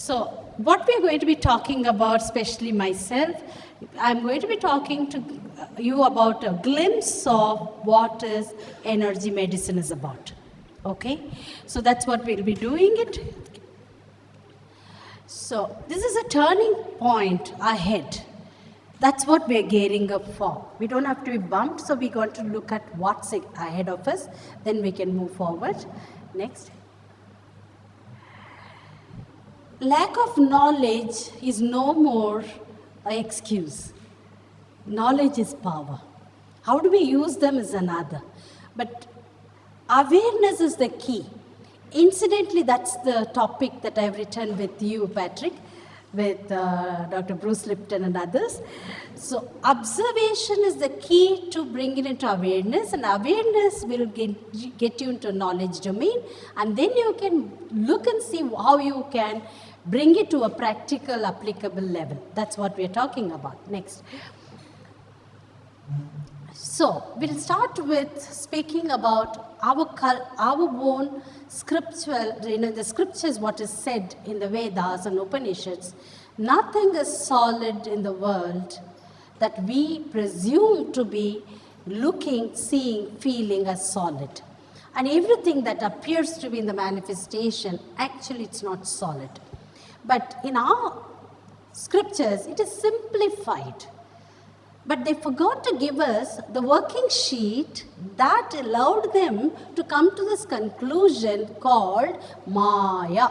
So what we're going to be talking about, especially myself, I'm going to be talking to you about a glimpse of what is energy medicine is about. Okay? So that's what we'll be doing it. So this is a turning point ahead. That's what we're gearing up for. We don't have to be bumped, so we're going to look at what's ahead of us, then we can move forward. Next. Lack of knowledge is no more an excuse. Knowledge is power. How do we use them is another. But awareness is the key. Incidentally, that's the topic that I've written with you, Patrick, with Dr. Bruce Lipton and others. So observation is the key to bring it into awareness, and awareness will get you into knowledge domain, and then you can look and see how you can bring it to a practical, applicable level. That's what we're talking about. Next. So we'll start with speaking about our own scriptural, the scriptures, what is said in the Vedas and Upanishads. Nothing is solid in the world that we presume to be looking, seeing, feeling as solid. And everything that appears to be in the manifestation, actually it's not solid. But in our scriptures, it is simplified. But they forgot to give us the working sheet that allowed them to come to this conclusion called Maya.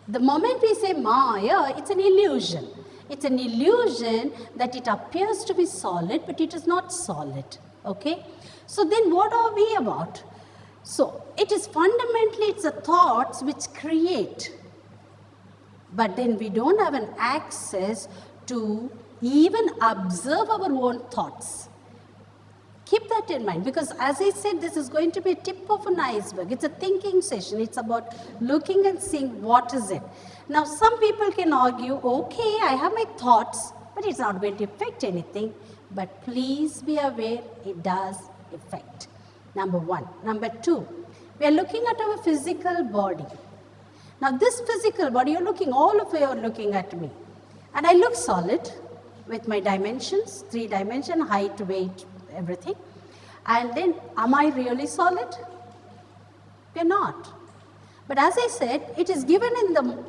The moment we say Maya, it's an illusion. It's an illusion that it appears to be solid, but it is not solid. Okay? So then what are we about? So it is fundamentally, it's the thoughts which create. But then we don't have an access to even observe our own thoughts. Keep that in mind, because as I said, this is going to be a tip of an iceberg. It's a thinking session. It's about looking and seeing what is it. Now, some people can argue, okay, I have my thoughts, but it's not going to affect anything. But please be aware, it does affect. Number one. Number two, we are looking at our physical body. Now, this physical body, all of you are looking at me. And I look solid with my dimensions, 3-dimension, height, weight, everything. And then, am I really solid? We are not. But as I said, it is given in the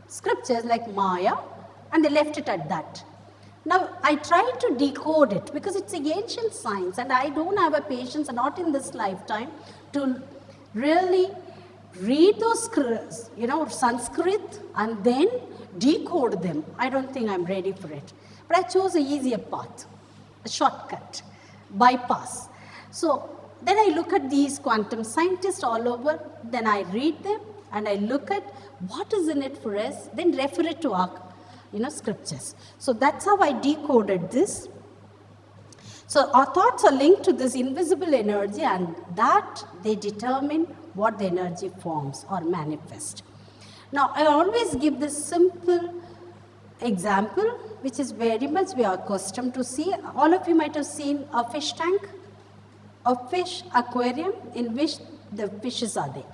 scriptures like Maya, and they left it at that. Now, I tried to decode it because it's an ancient science, and I don't have a patience, not in this lifetime, to really read those, Sanskrit and then decode them. I don't think I'm ready for it. But I chose an easier path, a shortcut, bypass. So then I look at these quantum scientists all over, then I read them and I look at what is in it for us, then refer it to our scriptures. So that's how I decoded this. So our thoughts are linked to this invisible energy, and that they determine what the energy forms or manifest. Now I always give this simple example, which is very much we are accustomed to see. All of you might have seen a fish tank, a fish aquarium in which the fishes are there.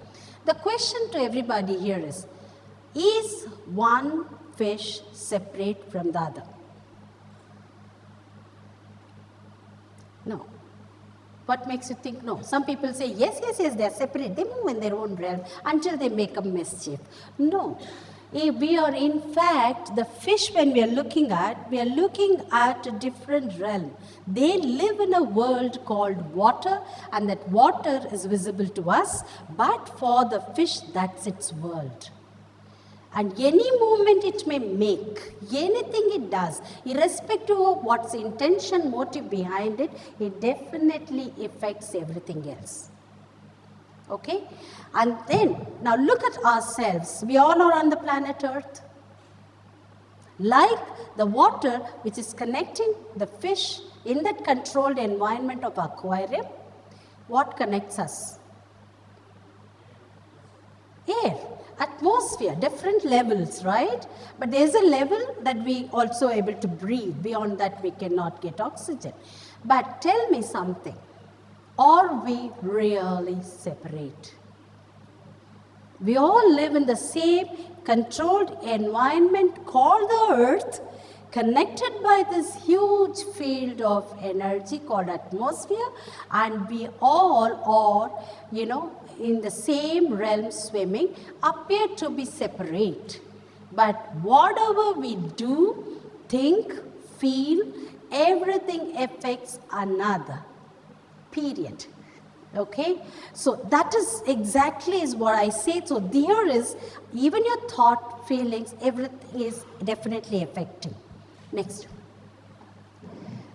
The question to everybody here is one fish separate from the other? No. What makes you think no? Some people say, yes, they are separate. They move in their own realm until they make a mischief. No. We are in fact, the fish when we are looking at a different realm. They live in a world called water, and that water is visible to us, but for the fish, that's its world. And any movement it may make, anything it does, irrespective of what's the intention, motive behind it, it definitely affects everything else. Okay? And then, now look at ourselves. We all are on the planet Earth. Like the water which is connecting the fish in that controlled environment of aquarium, what connects us? Air, atmosphere, different levels, right? But there's a level that we also able to breathe. Beyond that, we cannot get oxygen. But tell me something. Are we really separate? We all live in the same controlled environment called the earth, connected by this huge field of energy called atmosphere, and we all are, in the same realm swimming, appear to be separate. But whatever we do, think, feel, everything affects another. Period. Okay, so that is exactly is what I say. So there is, even your thought, feelings, everything is definitely affecting. Next.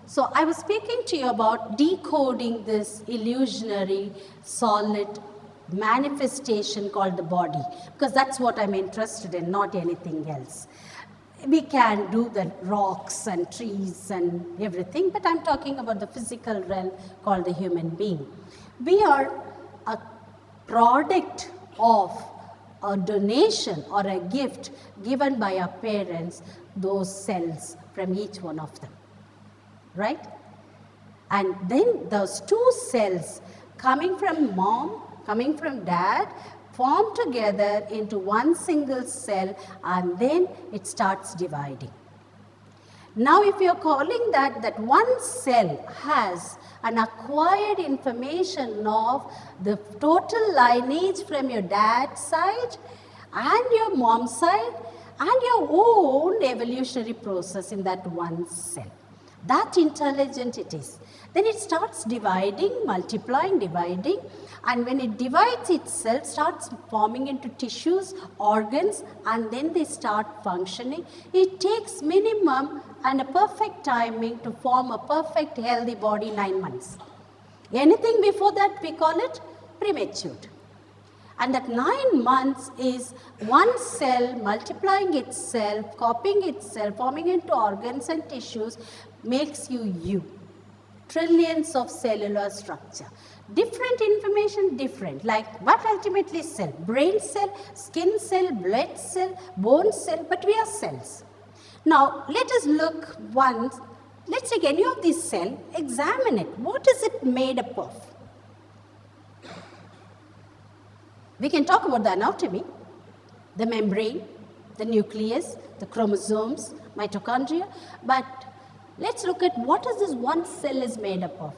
So I was speaking to you about decoding this illusionary solid manifestation called the body, because that's what I'm interested in, not anything else. We can do the rocks and trees and everything, but I'm talking about the physical realm called the human being. We are a product of a donation or a gift given by our parents, those cells from each one of them, right? And then those two cells coming from mom, coming from dad, form together into one single cell, and then it starts dividing. Now if you're calling that one cell has an acquired information of the total lineage from your dad's side and your mom's side and your own evolutionary process in that one cell. That intelligent it is. Then it starts dividing, multiplying, dividing, and when it divides itself, starts forming into tissues, organs, and then they start functioning. It takes minimum and a perfect timing to form a perfect healthy body, 9 months. Anything before that, we call it premature. And that 9 months is one cell multiplying itself, copying itself, forming into organs and tissues, makes you. Trillions of cellular structure. Different information, different. Like what ultimately cell? Brain cell, skin cell, blood cell, bone cell, but we are cells. Now, let us look once. Let's take any of these cells, examine it. What is it made up of? We can talk about the anatomy, the membrane, the nucleus, the chromosomes, mitochondria, but let's look at what is this one cell is made up of.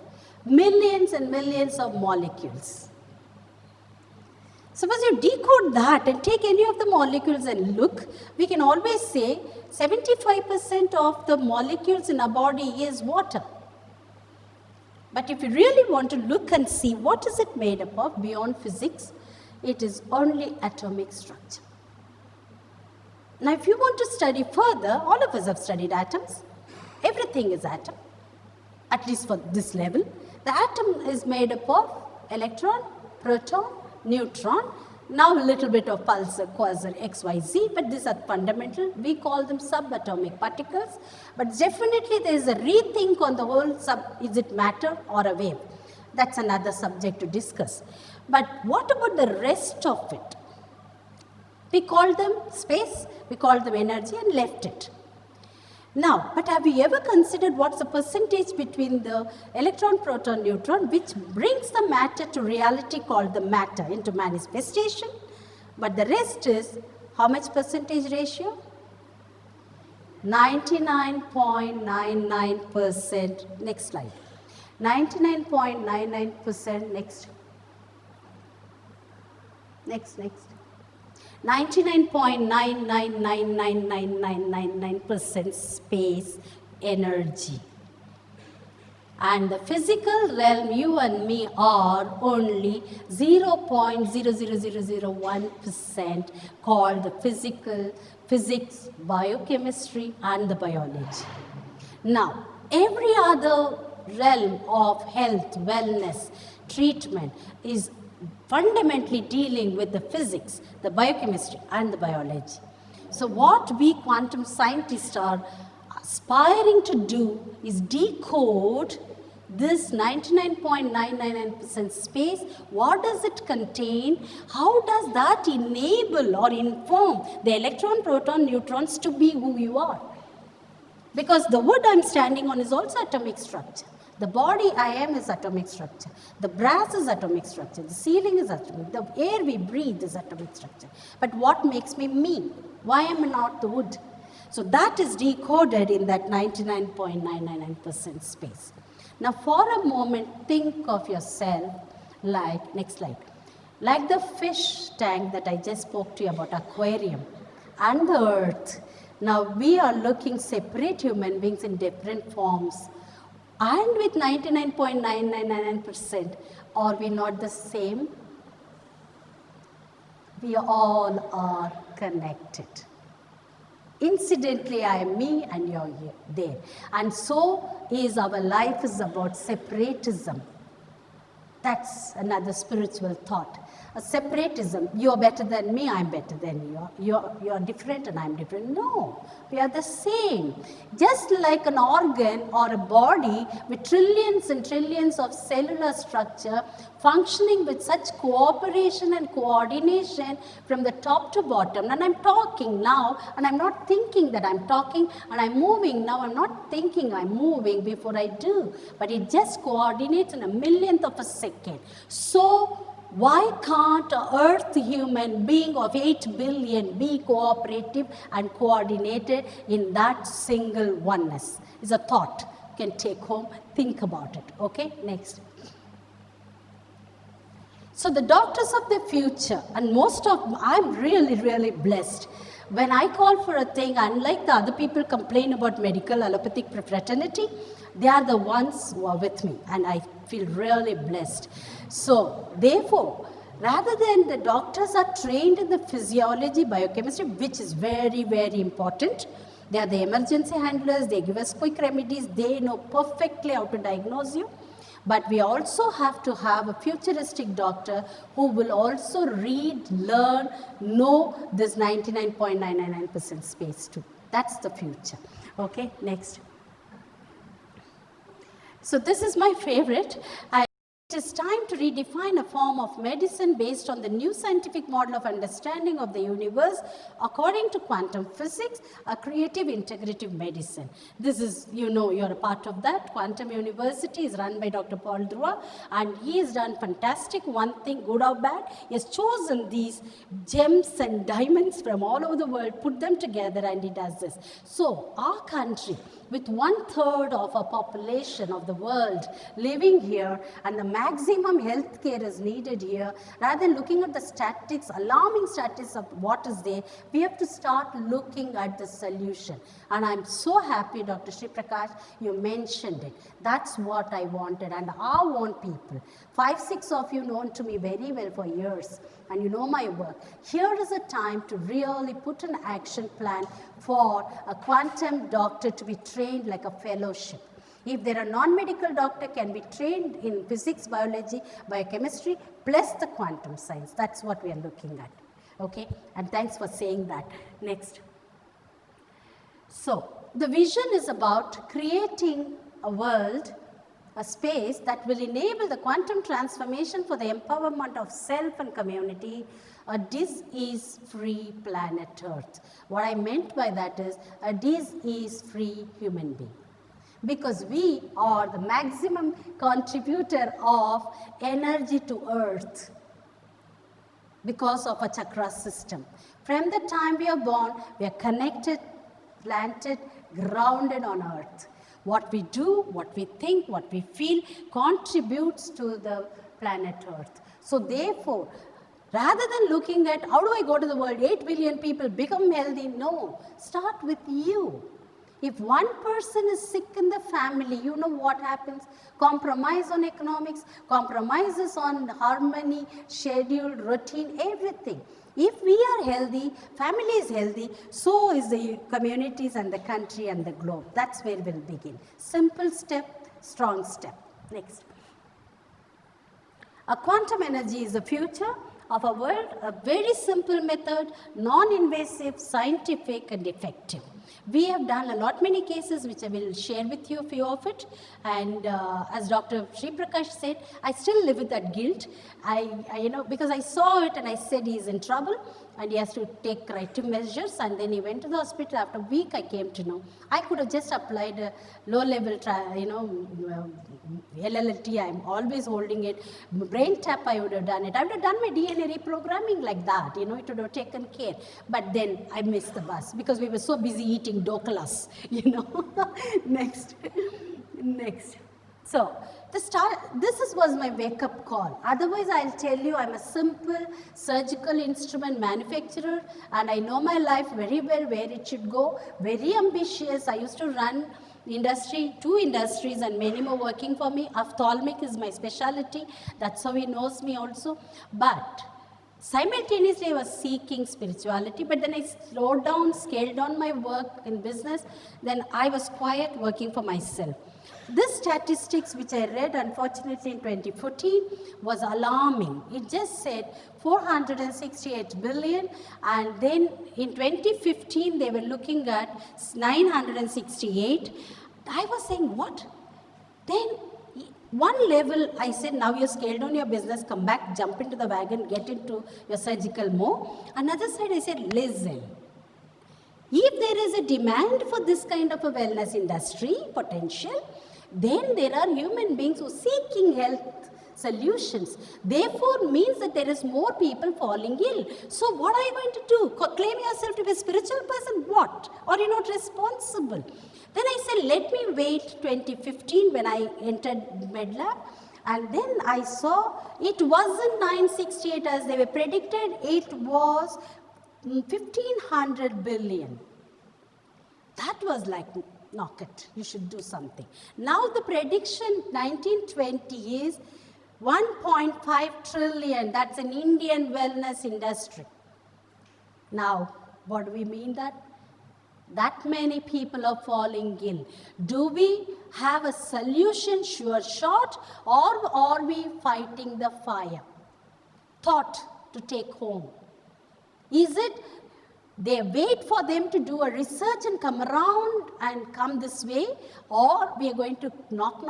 Millions and millions of molecules. Suppose you decode that and take any of the molecules and look, we can always say 75% of the molecules in our body is water. But if you really want to look and see what is it made up of beyond physics, it is only atomic structure. Now if you want to study further, all of us have studied atoms. Everything is atom, at least for this level. The atom is made up of electron, proton, neutron, now a little bit of pulsar, quasar, XYZ, but these are fundamental. We call them subatomic particles. But definitely there is a rethink on the whole is it matter or a wave? That's another subject to discuss. But what about the rest of it? We call them space, we call them energy and left it. Now, but have you ever considered what's the percentage between the electron, proton, neutron, which brings the matter to reality called the matter into manifestation? But the rest is how much percentage ratio? 99.99%. Next slide. 99.99%. Next. Next. 99.99999999% space energy. And the physical realm, you and me are only 0.00001% called the physics, biochemistry and the biology. Now, every other realm of health, wellness, treatment is fundamentally dealing with the physics, the biochemistry and the biology. So what we quantum scientists are aspiring to do is decode this 99.999% space. What does it contain? How does that enable or inform the electron, proton, neutrons to be who you are? Because the wood I'm standing on is also atomic structure. The body I am is atomic structure. The brass is atomic structure. The ceiling is atomic. The air we breathe is atomic structure. But what makes me me? Why am I not the wood? So that is decoded in that 99.999% space. Now for a moment, think of yourself like, next slide, like the fish tank that I just spoke to you about, aquarium, and the earth. Now we are looking separate human beings in different forms. And with 99.999%, are we not the same? We all are connected. Incidentally, I am me and you're here, there. And so is our life is about separatism. That's another spiritual thought. A separatism. You're better than me, I'm better than you. You're different and I'm different. No, we are the same. Just like an organ or a body with trillions and trillions of cellular structure functioning with such cooperation and coordination from the top to bottom. And I'm talking now and I'm not thinking that I'm talking, and I'm moving now. I'm not thinking I'm moving before I do, but it just coordinates in a millionth of a second. So why can't an earth human being of 8 billion be cooperative and coordinated in that single oneness? Is a thought you can take home, think about it. Okay, next. So the doctors of the future, and most of them, I'm really blessed. When I call for a thing, unlike the other people complain about medical allopathic fraternity, they are the ones who are with me, and I feel really blessed. So therefore, rather than the doctors are trained in the physiology, biochemistry, which is very important. They are the emergency handlers, they give us quick remedies, they know perfectly how to diagnose you. But we also have to have a futuristic doctor who will also read, learn, know this 99.999% space too. That's the future. Okay, next. So this is my favorite. It is time to redefine a form of medicine based on the new scientific model of understanding of the universe according to quantum physics, a creative integrative medicine. This is, you know, you're a part of that. Quantum University is run by Dr. Paul Dhruva, and he has done fantastic. One thing, good or bad, he has chosen these gems and diamonds from all over the world, put them together, and he does this. So our country, with 1/3 of our population of the world living here, and the maximum health care is needed here, rather than looking at the statistics, alarming statistics of what is there, we have to start looking at the solution. And I'm so happy, Dr. Sri Prakash, you mentioned it. That's what I wanted, and I want people. 5-6 of you known to me very well for years, and you know my work. Here is a time to really put an action plan for a quantum doctor to be trained like a fellowship. If there are non-medical doctor can be trained in physics, biology, biochemistry, plus the quantum science. That's what we are looking at. Okay, and thanks for saying that. Next. So the vision is about creating a world, a space that will enable the quantum transformation for the empowerment of self and community, a disease-free planet Earth. What I meant by that is a disease-free human being. Because we are the maximum contributor of energy to Earth because of a chakra system. From the time we are born, we are connected, planted, grounded on Earth. What we do, what we think, what we feel contributes to the planet Earth. So therefore, rather than looking at how do I go to the world, 8 billion people become healthy, no, start with you. If one person is sick in the family, you know what happens? Compromise on economics, compromises on harmony, schedule, routine, everything. If we are healthy, family is healthy, so is the communities and the country and the globe. That's where we'll begin. Simple step, strong step. Next. A quantum energy is the future of our world, a very simple method, non-invasive, scientific and effective. We have done a lot many cases which I will share with you a few of it, and as Dr. Sri Prakash said, I still live with that guilt. I because I saw it and I said he's in trouble, and he has to take corrective measures, and then he went to the hospital. After a week, I came to know. I could have just applied a low-level, LLT. I'm always holding it. Brain tap, I would have done it. I would have done my DNA reprogramming like that. It would have taken care. But then I missed the bus because we were so busy eating dokulas. Next. So, this was my wake-up call. Otherwise, I'll tell you, I'm a simple surgical instrument manufacturer, and I know my life very well, where it should go. Very ambitious. I used to run two industries, and many more working for me. Ophthalmic is my specialty. That's how he knows me also. But simultaneously, I was seeking spirituality, but then I slowed down, scaled down my work in business. Then I was quiet, working for myself. This statistics which I read, unfortunately, in 2014 was alarming. It just said 468 billion, and then in 2015 they were looking at 968. I was saying, what? Then one level I said, now you've scaled down your business, come back, jump into the wagon, get into your surgical mode. Another side I said, listen, if there is a demand for this kind of a wellness industry potential, then there are human beings who are seeking health solutions. Therefore, means that there is more people falling ill. So what are you going to do? Claim yourself to be a spiritual person? What? Or you're not responsible? Then I said, let me wait 2015 when I entered MedLab. And then I saw it wasn't 968 as they were predicted. It was 1,500 billion. That was like, knock it, you should do something. Now the prediction 1920 is 1.5 trillion. That's an Indian wellness industry. Now, what do we mean that? That many people are falling ill. Do we have a solution, sure shot, or are we fighting the fire? Thought to take home. Is it they wait for them to do a research and come around and come this way, or we are going to knock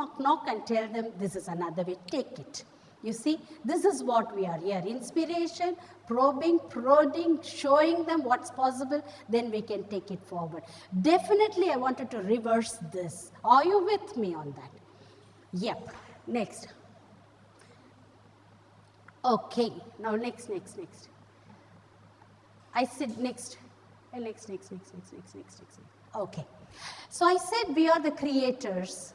and tell them this is another way, take it. You see, this is what we are here. Inspiration, probing, prodding, showing them what's possible, then we can take it forward. Definitely I wanted to reverse this. Are you with me on that? Yep. Next. Okay. Now next. I said next. Okay. So I said we are the creators.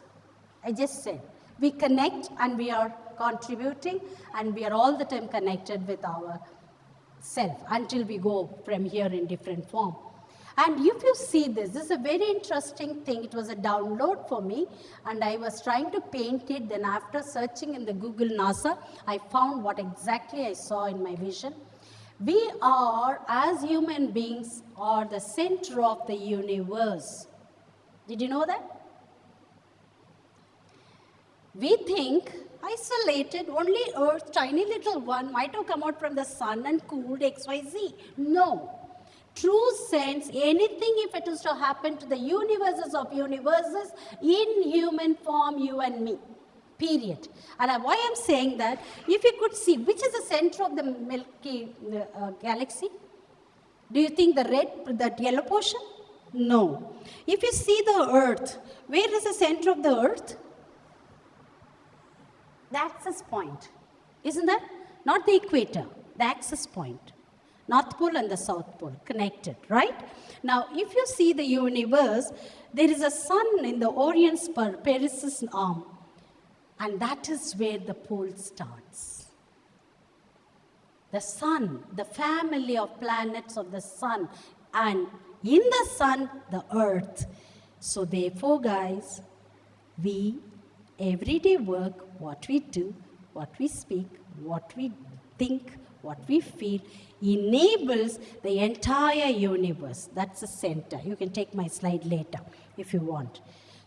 I just said we connect and we are contributing, and we are all the time connected with our self until we go from here in different form. And if you see this is a very interesting thing. It was a download for me, and I was trying to paint it. Then after searching in the Google NASA, I found what exactly I saw in my vision. We are, as human beings, are the center of the universe. Did you know that? We think isolated, only Earth, tiny little one, might have come out from the sun and cooled XYZ. No. True sense, anything if it is to happen to the universes of universes in human form, you and me. Period. And why I'm saying that, if you could see, which is the center of the Milky Galaxy? Do you think the yellow portion? No. If you see the Earth, where is the center of the Earth? The axis point. Isn't that? Not the equator, the axis point. North Pole and the South Pole connected, right? Now, if you see the universe, there is a sun in the Orion's Perseus arm. And that is where the pole starts. The sun, the family of planets of the sun, and in the sun, the earth. So therefore, guys, we everyday work, what we do, what we speak, what we think, what we feel, enables the entire universe. That's the center. You can take my slide later if you want.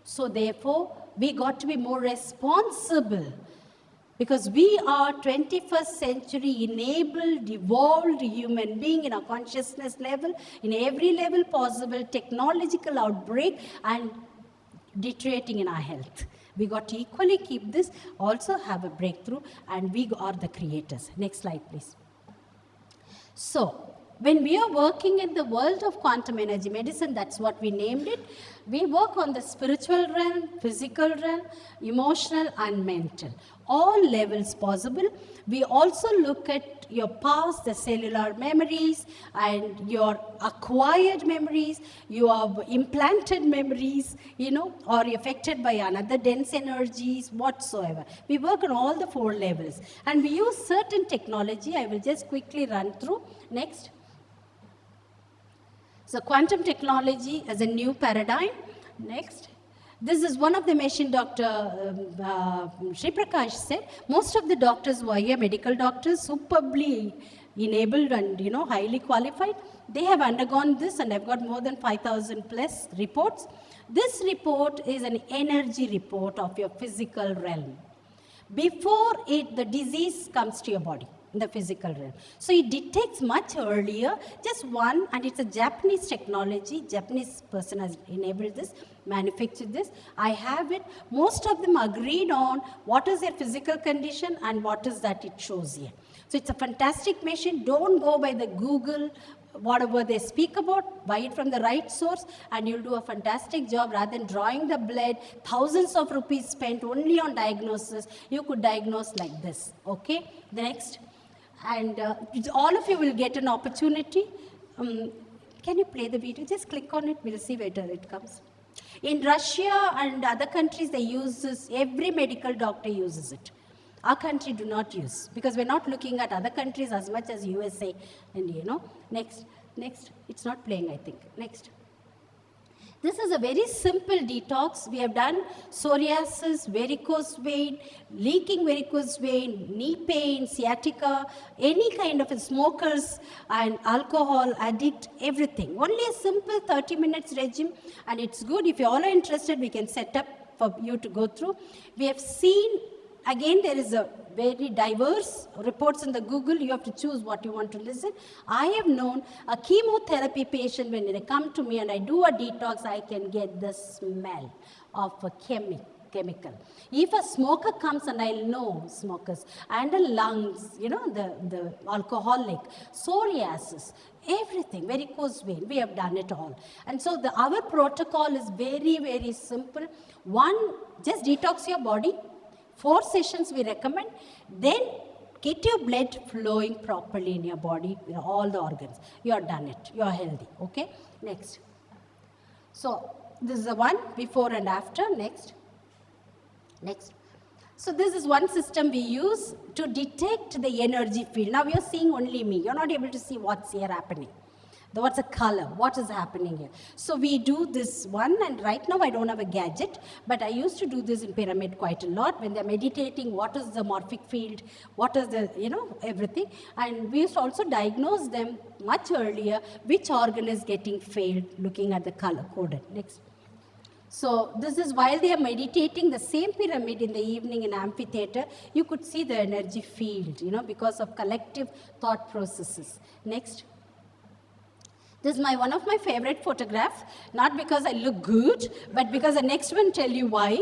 So therefore, we got to be more responsible, because we are 21st century enabled, evolved human being in our consciousness level, in every level possible, technological outbreak and deteriorating in our health. We got to equally keep this, also have a breakthrough, and we are the creators. Next slide, please. So, when we are working in the world of quantum energy medicine, that's what we named it, we work on the spiritual realm, physical realm, emotional and mental. All levels possible. We also look at your past, the cellular memories and your acquired memories, your implanted memories, or affected by another dense energies, whatsoever. We work on all the 4 levels. And we use certain technology. I will just quickly run through. Next. So quantum technology as a new paradigm. Next. This is one of the machine Dr. Sri Prakash said. Most of the doctors who are here, medical doctors, superbly enabled and highly qualified, they have undergone this, and I've got more than 5,000 plus reports. This report is an energy report of your physical realm. Before the disease comes to your body, in the physical realm. So it detects much earlier, just one, and it's a Japanese technology. Japanese person has enabled this, manufactured this. I have it. Most of them agreed on what is their physical condition and what is that it shows here. So it's a fantastic machine. Don't go by the Google, whatever they speak about, buy it from the right source and you'll do a fantastic job. Rather than drawing the blood, thousands of rupees spent only on diagnosis, you could diagnose like this. Okay, the next. And all of you will get an opportunity. Can you play the video? Just click on it. We'll see whether it comes. In Russia and other countries, they use this. Every medical doctor uses it. Our country do not use, because we're not looking at other countries as much as USA. And next. It's not playing, I think. Next. This is a very simple detox. We have done psoriasis, varicose vein, leaking varicose vein, knee pain, sciatica, any kind of smokers and alcohol addict, everything. Only a simple 30 minutes regime, and it's good. If you all are interested, we can set up for you to go through. We have seen, again, there is a very diverse reports in the Google. You have to choose what you want to listen. I have known a chemotherapy patient, when they come to me and I do a detox, I can get the smell of a chemical. If a smoker comes, and I'll know smokers, and the lungs, the alcoholic, psoriasis, everything, varicose vein, we have done it all. And so our protocol is very, very simple. One, just detox your body. 4 sessions we recommend. Then get your blood flowing properly in your body, all the organs. You are done it. You are healthy. Okay? Next. So this is the one before and after. Next. So this is one system we use to detect the energy field. Now you're seeing only me. You're not able to see what's here happening. What's the color? What is happening here? So we do this one, and right now I don't have a gadget, but I used to do this in pyramid quite a lot. When they're meditating, what is the morphic field? What is the, everything. And we used to also diagnose them much earlier, which organ is getting failed, looking at the color coded. Next. So this is while they are meditating, the same pyramid in the evening in amphitheater, you could see the energy field, because of collective thought processes. Next. This is one of my favorite photographs, not because I look good, but because the next one tell you why.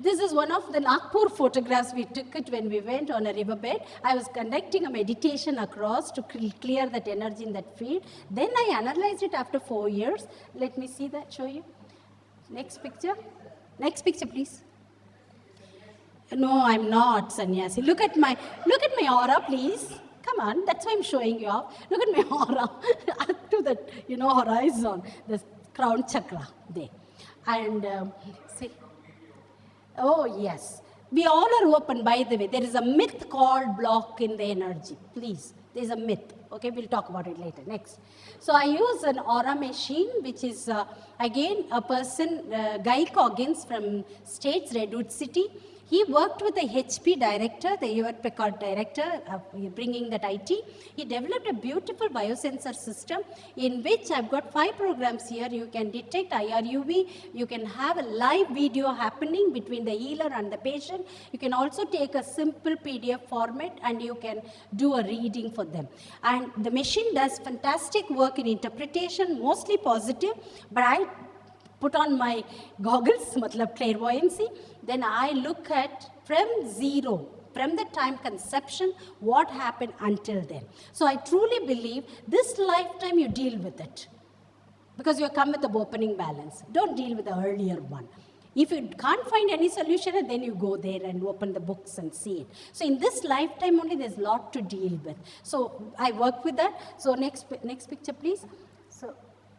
This is one of the Nagpur photographs. We took it when we went on a riverbed. I was conducting a meditation across to clear that energy in that field. Then I analyzed it after 4 years. Let me see that, show you. Next picture. Next picture, please. No, I'm not sannyasi. Look at my aura, please. Come on, that's why I'm showing you off. Look at my aura up to that, horizon, the crown chakra there. And see, oh yes, we all are open, by the way. There is a myth called block in the energy. Please, there's a myth. Okay, we'll talk about it later. Next. So I use an aura machine, which is, again, a person, Guy Coggins from States, Redwood City. He worked with the HP director, the Hewlett Packard director, bringing that IT. He developed a beautiful biosensor system in which I've got 5 programs here. You can detect IRUV. You can have a live video happening between the healer and the patient. You can also take a simple PDF format and you can do a reading for them. And the machine does fantastic work in interpretation, mostly positive, but I put on my goggles, matlab clairvoyancy, then I look at from 0, from the time conception, what happened until then. So I truly believe this lifetime you deal with it. Because you come with the opening balance. Don't deal with the earlier one. If you can't find any solution, then you go there and open the books and see it. So in this lifetime only, there's a lot to deal with. So I work with that. So next picture, please. So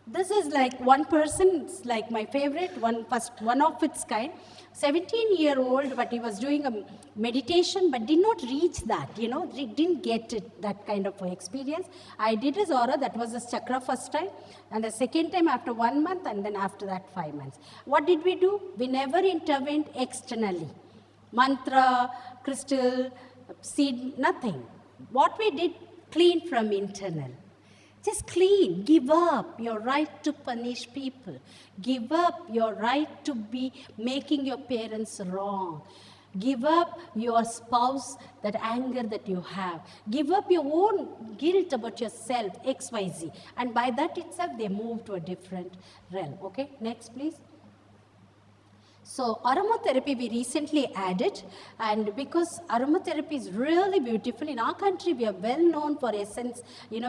this is like one person, it's like my favorite, one of its kind. 17-year-old, but he was doing a meditation, but did not reach that, didn't get it, that kind of experience. I did his aura, that was his chakra first time, and the second time after 1 month, and then after that 5 months. What did we do? We never intervened externally. Mantra, crystal, seed, nothing. What we did, clean from internal. Just clean. Give up your right to punish people. Give up your right to be making your parents wrong. Give up your spouse, that anger that you have. Give up your own guilt about yourself, XYZ. And by that itself, they move to a different realm. Okay, next please. So aromatherapy we recently added, and because aromatherapy is really beautiful, in our country we are well known for essence, we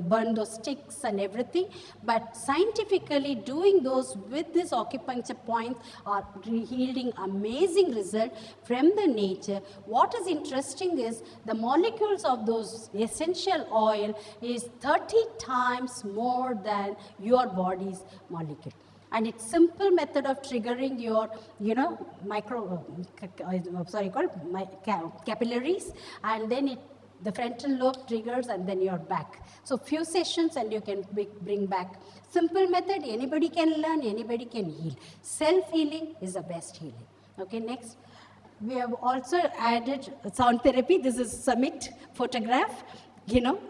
burn those sticks and everything, but scientifically doing those with these acupuncture points are yielding amazing result from the nature. What is interesting is the molecules of those essential oil is 30 times more than your body's molecule. And it's simple method of triggering your, capillaries, and then the frontal lobe triggers, and then your back. So few sessions and you can bring back. Simple method, anybody can learn, anybody can heal. Self-healing is the best healing. Okay, next. We have also added sound therapy. This is Summit photograph.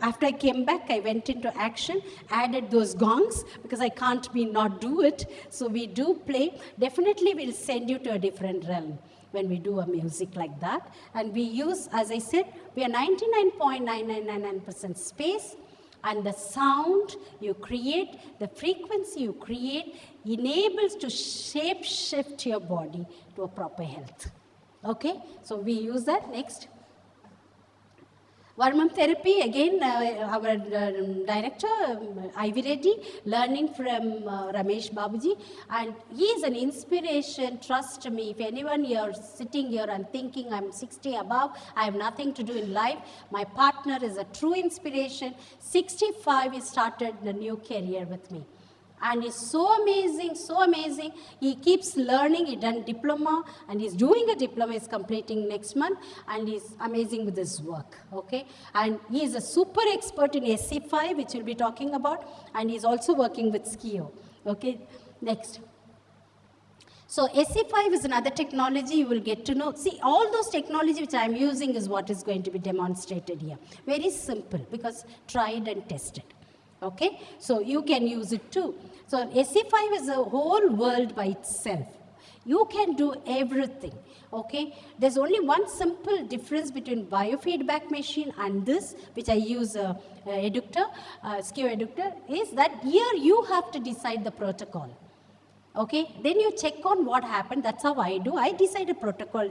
After I came back, I went into action, added those gongs, because I can't not do it. So we do play. Definitely we'll send you to a different realm when we do a music like that. And we use, as I said, we are 99.9999% space. And the sound you create, the frequency you create, enables to shape shift your body to a proper health. Okay, so we use that. Next. Varmam therapy, again, our director, Ivy Reddy, learning from Ramesh Babuji, and he is an inspiration, trust me. If anyone here sitting here and thinking I'm 60 above, I have nothing to do in life, my partner is a true inspiration. 65, he started the new career with me. And he's so amazing, so amazing. He keeps learning. He done diploma, and he's doing a diploma. He's completing next month, and he's amazing with his work. Okay, and he is a super expert in SC5, which we'll be talking about, and he's also working with Skio. Okay, next. So SC5 is another technology you will get to know. See, all those technology which I'm using is what is going to be demonstrated here. Very simple, because tried and tested. Okay, so you can use it too. So SC5 is a whole world by itself. You can do everything. Okay, there's only one simple difference between biofeedback machine and this, which I use eductor, Skio eductor, is that here you have to decide the protocol. Okay, then you check on what happened. That's how I do. I decide a protocol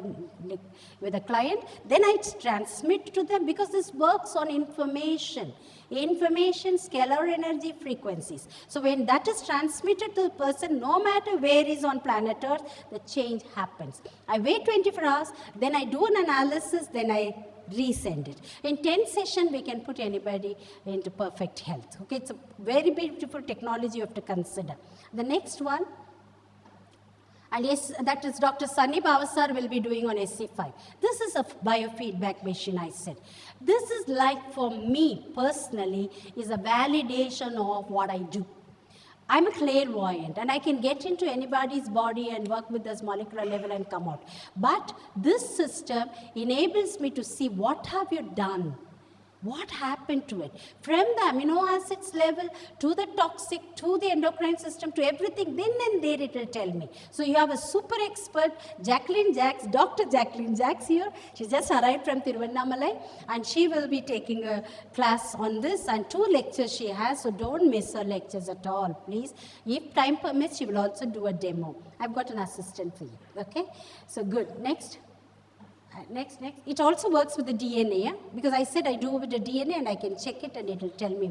with a client. Then I transmit to them, because this works on information. Information, scalar energy, frequencies. So when that is transmitted to the person, no matter where he is on planet Earth, the change happens. I wait 24 hours, then I do an analysis, then I resend it. In 10 sessions, we can put anybody into perfect health. Okay, it's a very beautiful technology you have to consider. The next one. And yes, that is Dr. Sunny Bavasar will be doing on SC5. This is a biofeedback machine, I said. This is like, for me personally, is a validation of what I do. I'm a clairvoyant, and I can get into anybody's body and work with this molecular level and come out. But this system enables me to see what have you done. What happened to it? From the amino acids level to the toxic, to the endocrine system, to everything, then and there it will tell me. So you have a super expert, Jacqueline Jacks, Dr. Jacqueline Jacks here. She just arrived from Tiruvannamalai, and she will be taking a class on this, and 2 lectures she has, so don't miss her lectures at all, please. If time permits, she will also do a demo. I've got an assistant for you, okay? So good. Next. Next. It also works with the DNA, yeah? Because I said I do with the DNA and I can check it and it will tell me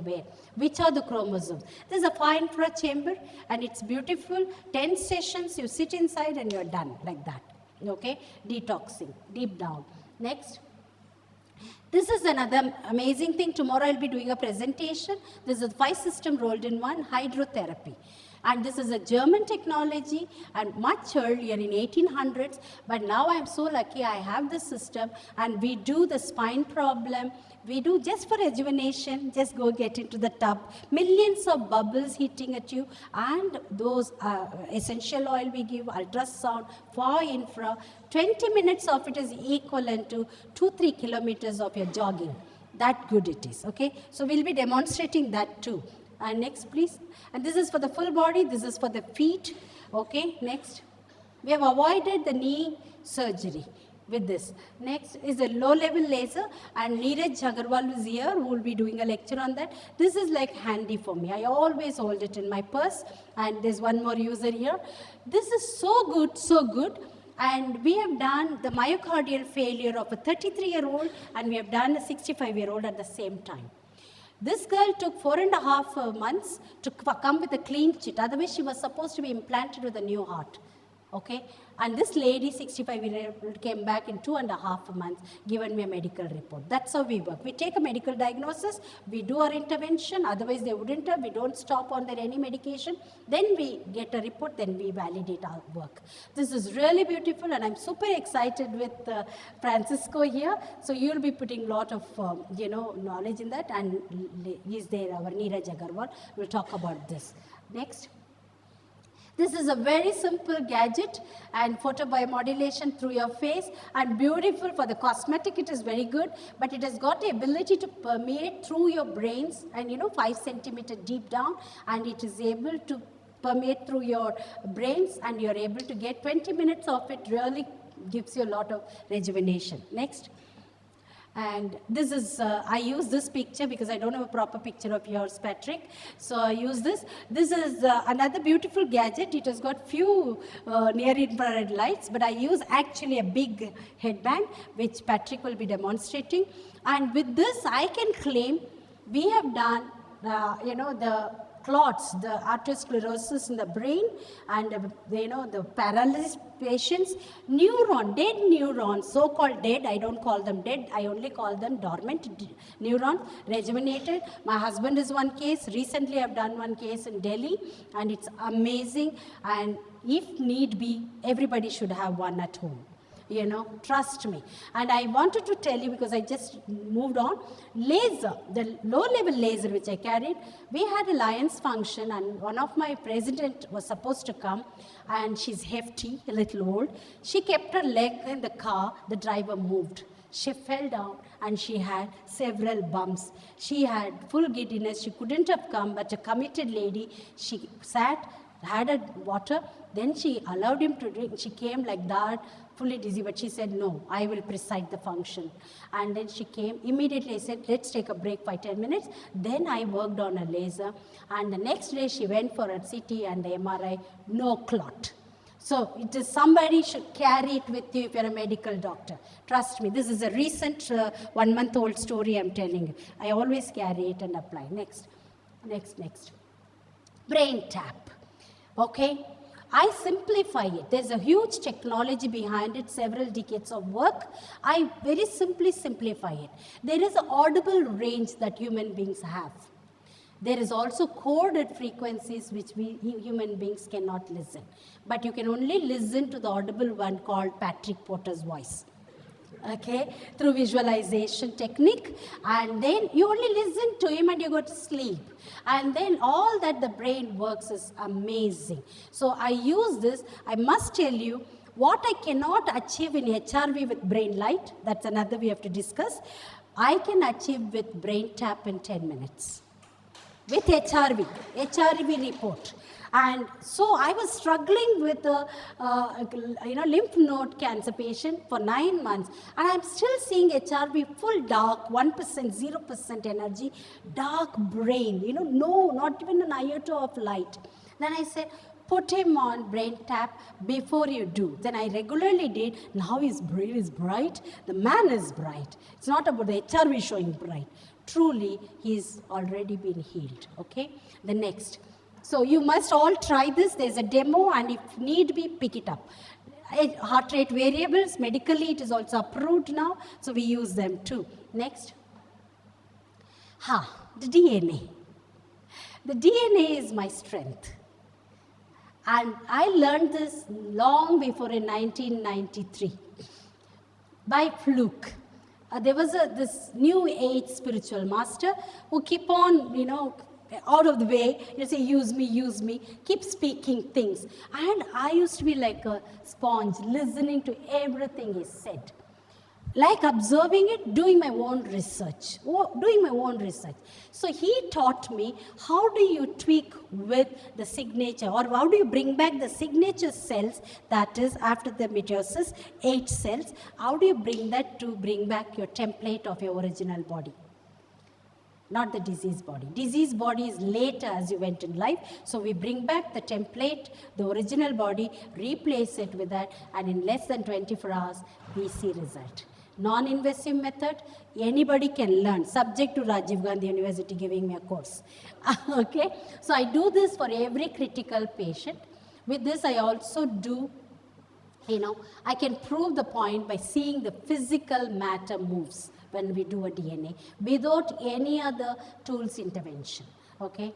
which are the chromosomes. There's a 5 infra chamber and it's beautiful. 10 sessions, you sit inside and you're done like that. Okay, detoxing, deep down. Next. This is another amazing thing. Tomorrow I'll be doing a presentation. This is 5 system rolled in one, hydrotherapy. And this is a German technology and much earlier in 1800s. But now I'm so lucky I have this system and we do the spine problem. We do just for rejuvenation, just go get into the tub. Millions of bubbles hitting at you and those essential oil we give, ultrasound, far infra. 20 minutes of it is equivalent to 2-3 kilometers of your jogging. That good it is, okay? So we'll be demonstrating that too. And next, please. And this is for the full body. This is for the feet. Okay, next. We have avoided the knee surgery with this. Next is a low-level laser. And Neeraj Agarwal is here who will be doing a lecture on that. This is like handy for me. I always hold it in my purse. And there's one more user here. This is so good, so good. And we have done the myocardial failure of a 33-year-old and we have done a 65-year-old at the same time. This girl took 4.5 months to come with a clean chit. Otherwise, she was supposed to be implanted with a new heart. Okay? And this lady, 65-year-old, came back in 2.5 months, given me a medical report. That's how we work. We take a medical diagnosis, we do our intervention, otherwise they wouldn't have, we don't stop on their any medication. Then we get a report, then we validate our work. This is really beautiful and I'm super excited with Francisco here. So you'll be putting a lot of, knowledge in that and he's there, our Neeraj Agarwal. We'll talk about this. Next. This is a very simple gadget and photobiomodulation through your face and beautiful for the cosmetic. It is very good, but it has got the ability to permeate through your brains and 5 centimeter deep down, and it is able to permeate through your brains and you're able to get 20 minutes of it. Really gives you a lot of rejuvenation. Next. And this is, I use this picture because I don't have a proper picture of yours, Patrick. So I use this. This is another beautiful gadget. It has got few near infrared lights, but I use actually a big headband, which Patrick will be demonstrating. And with this, I can claim we have done, the clots, the arteriosclerosis in the brain and, the paralysis patients, dead neurons, so-called dead, I don't call them dead, I only call them dormant neurons, rejuvenated. My husband is one case. Recently I've done one case in Delhi and it's amazing. And if need be, everybody should have one at home. Trust me. And I wanted to tell you, because I just moved on, laser, the low-level laser which I carried, we had a Lions function and one of my president was supposed to come and she's hefty, a little old. She kept her leg in the car, the driver moved. She fell down and she had several bumps. She had full giddiness. She couldn't have come, but a committed lady, she sat, had a water, then she allowed him to drink. She came like that, fully dizzy, but she said, no, I will preside the function. And then she came, immediately I said, let's take a break 5-10 minutes. Then I worked on a laser. And the next day she went for a CT and the MRI, no clot. So it is somebody should carry it with you if you're a medical doctor. Trust me, this is a recent 1-month-old story I'm telling you. I always carry it and apply. Next. Brain tap. Okay? I simplify it. There's a huge technology behind it, several decades of work. I very simply simplify it. There is an audible range that human beings have. There is also coded frequencies which we human beings cannot listen. But you can only listen to the audible one called Patrick Porter's voice. Okay, through visualization technique, and then you only listen to him and you go to sleep, and then all that the brain works is amazing. So I use this. I must tell you what I cannot achieve in HRV with brain light, that's another we have to discuss, I can achieve with brain tap in 10 minutes with HRV report. And so I was struggling with a lymph node cancer patient for 9 months, and I'm still seeing HRV full dark, 1%, 0% energy, dark brain, no, not even an iota of light. Then I said, put him on brain tap before you do. Then I regularly did. Now his brain is bright. The man is bright. It's not about the HRV showing bright. Truly, he's already been healed. Okay? The next. So you must all try this. There's a demo, and if need be, pick it up. Heart rate variables, medically it is also approved now, so we use them too. Next. The DNA. The DNA is my strength. And I learned this long before in 1993 by fluke. There was this new age spiritual master who keep on, out of the way, say, use me, keep speaking things. And I used to be like a sponge, listening to everything he said. Like observing it, doing my own research. So he taught me how do you tweak with the signature, or how do you bring back the signature cells, that is after the mitosis, 8 cells, how do you bring that to bring back your template of your original body? Not the disease body. Disease body is later as you went in life. So we bring back the template, the original body, replace it with that, and in less than 24 hours, we see result. Non-invasive method, anybody can learn, subject to Rajiv Gandhi University giving me a course. Okay? So I do this for every critical patient. With this, I also do, I can prove the point by seeing the physical matter moves when we do a DNA without any other tools intervention. Okay?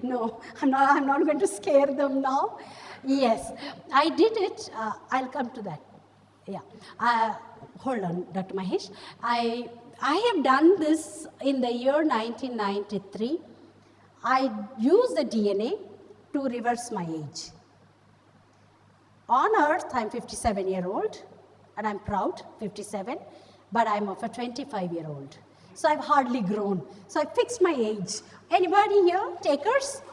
No, I'm not going to scare them now. Yes, I did it. I'll come to that. Yeah. Hold on, Dr. Mahesh. I have done this in the year 1993. I used the DNA to reverse my age. On earth, I'm 57-year-old, and I'm proud, 57, but I'm of a 25-year-old. So I've hardly grown. So I fixed my age. Anybody here, takers?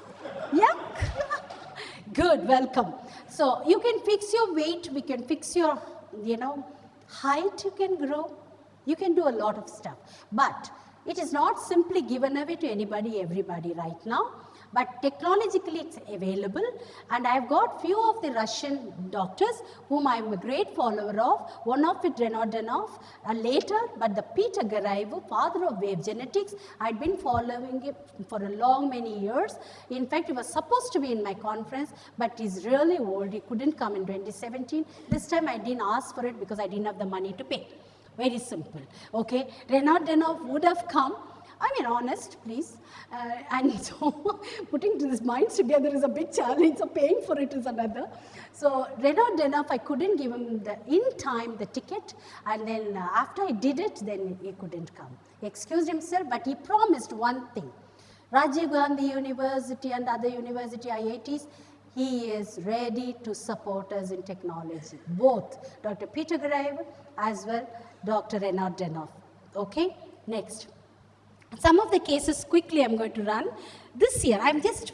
Yeah? Good, welcome. So you can fix your weight, we can fix your, height you can grow. You can do a lot of stuff. But it is not simply given away to anybody, everybody right now. But technologically it's available, and I've got few of the Russian doctors whom I'm a great follower of. One of it, Renaud Denov, later, but the Peter Garaivu, father of wave genetics, I'd been following it for a many years. In fact, he was supposed to be in my conference, but he's really old. He couldn't come in 2017. This time I didn't ask for it because I didn't have the money to pay. Very simple. Okay, Renaud Denov would have come. Honest, please. And so putting these minds together is a big challenge, so paying for it is another. So Renaud Denov, I couldn't give him in time the ticket, and then after I did it, then he couldn't come. He excused himself, but he promised one thing. Rajiv Gandhi University and other university IITs, he is ready to support us in technology. Both Dr. Peter Garaivu as well Dr. Renaud Denov. Okay, next. Some of the cases quickly I'm going to run. This year, I'm just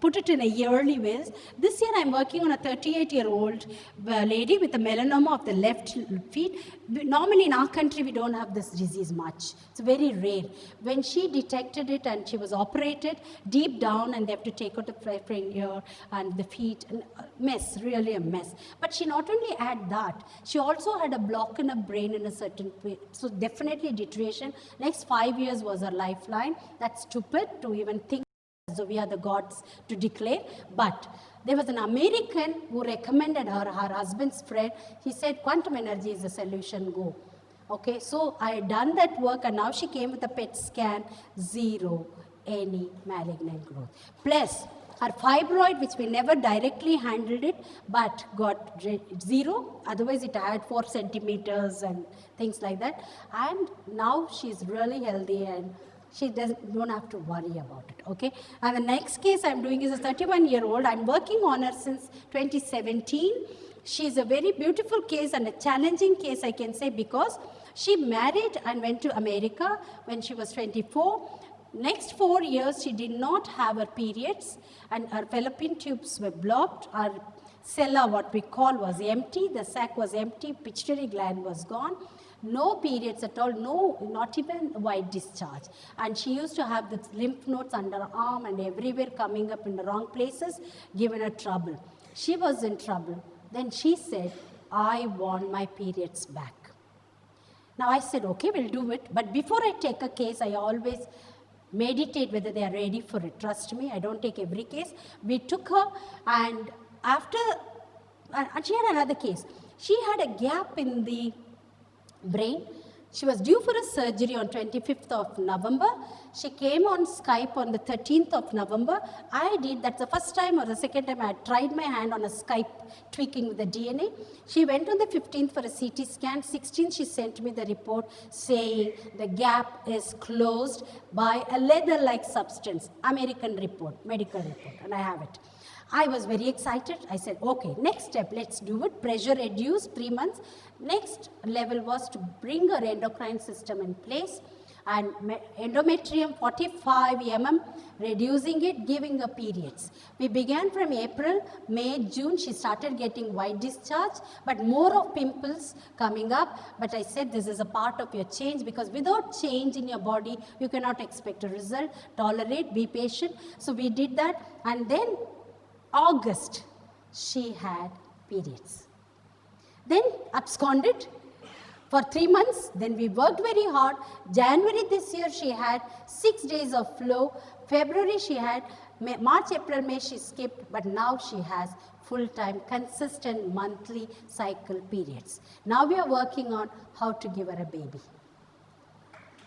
put it in a yearly ways. This year I'm working on a 38-year-old lady with a melanoma of the left feet. Normally in our country we don't have this disease much. It's very rare. When she detected it and she was operated deep down, and they have to take out the finger and the feet, and mess, really a mess. But she not only had that, she also had a block in her brain in a certain way. So definitely deterioration. Next 5 years was her lifeline. That's stupid to even think. So we are the gods to declare. But there was an American who recommended her husband's friend. He said, quantum energy is the solution, go. Okay, so I had done that work, and now she came with a PET scan, zero any malignant growth. Plus, her fibroid, which we never directly handled it, but got zero. Otherwise, it had 4 centimeters and things like that. And now she's really healthy, and she don't have to worry about it, okay? And the next case I'm doing is a 31-year-old. I'm working on her since 2017. She's a very beautiful case and a challenging case, I can say, because she married and went to America when she was 24. Next 4 years, she did not have her periods, and her fallopian tubes were blocked. Her sella, what we call, was empty. The sac was empty. Pituitary gland was gone. no periods at all, no, not even white discharge. And she used to have the lymph nodes under her arm and everywhere coming up in the wrong places, giving her trouble. She was in trouble. Then she said, I want my periods back. Now I said, okay, we'll do it. But before I take a case, I always meditate whether they are ready for it. Trust me, I don't take every case. We took her, and after, and she had another case. She had a gap in the brain. She was due for a surgery on 25th of November. She came on Skype on the 13th of November. I did, that's the first time or the second time I had tried my hand on a Skype tweaking with the DNA. She went on the 15th for a CT scan. 16th she sent me the report saying the gap is closed by a leather-like substance. American report, medical report, and I have it. I was very excited. I said, okay, next step, let's do it. Pressure reduced 3 months. Next level was to bring her endocrine system in place, and endometrium 45 reducing it, giving her periods. We began from April, May, June. She started getting white discharge, but more of pimples coming up. But I said, this is a part of your change, because without change in your body, you cannot expect a result. Tolerate, be patient. So we did that, and then August, she had periods. Then absconded for 3 months. Then we worked very hard. January this year, she had 6 days of flow. February, she had March, April, May, she skipped. But now she has full-time, consistent monthly cycle periods. Now we are working on how to give her a baby.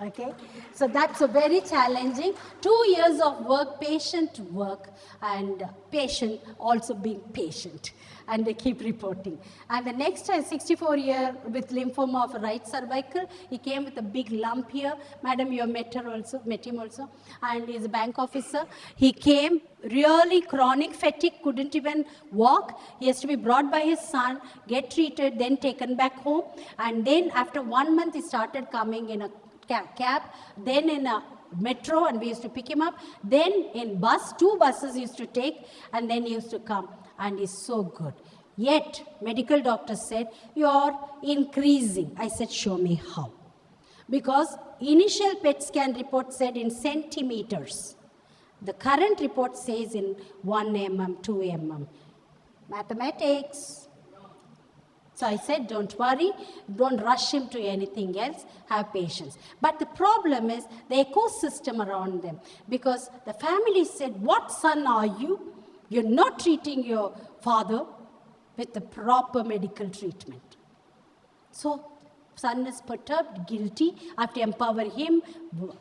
Okay, so that's a very challenging 2 years of work, patient work, and patient also being patient, and they keep reporting. And the next time, 64-year with lymphoma of right cervical, he came with a big lump here. Madam, you have met him also, and he's a bank officer. He came really chronic fatigue, couldn't even walk. He has to be brought by his son, get treated, then taken back home, and then after 1 month, he started coming in a cab, then in a metro, and we used to pick him up, then in bus, 2 buses he used to take, and then he used to come, and he's so good. Yet, medical doctor said, you're increasing. I said, show me how. Because initial PET scan report said in centimeters. The current report says in 1 mm, 2 mm. Mathematics. So I said, don't worry, don't rush him to anything else, have patience. But the problem is the ecosystem around them, because the family said, what son are you? You're not treating your father with the proper medical treatment. So son is perturbed, guilty. I have to empower him,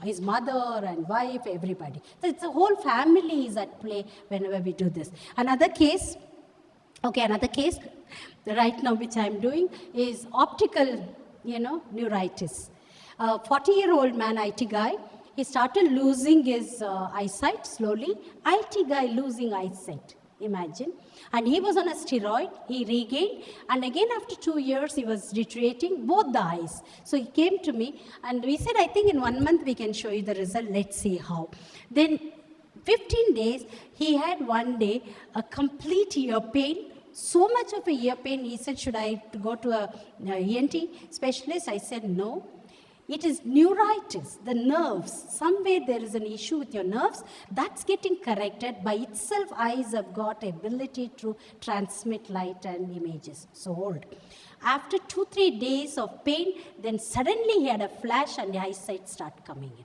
his mother and wife, everybody. So it's a whole family is at play whenever we do this. Another case right now which I'm doing is optical, neuritis. 40-year-old man, IT guy, he started losing his eyesight slowly. IT guy losing eyesight, imagine. And he was on a steroid, he regained, and again after 2 years he was deteriorating both the eyes. So he came to me and we said, I think in 1 month we can show you the result, let's see how. Then 15 days, he had one day a complete ear pain, so much of a ear pain. He said, should I go to a ENT specialist? I said, no. It is neuritis, the nerves. Somewhere there is an issue with your nerves. That's getting corrected. By itself, eyes have got ability to transmit light and images. So old. After 2-3 days of pain, then suddenly he had a flash and the eyesight start coming in.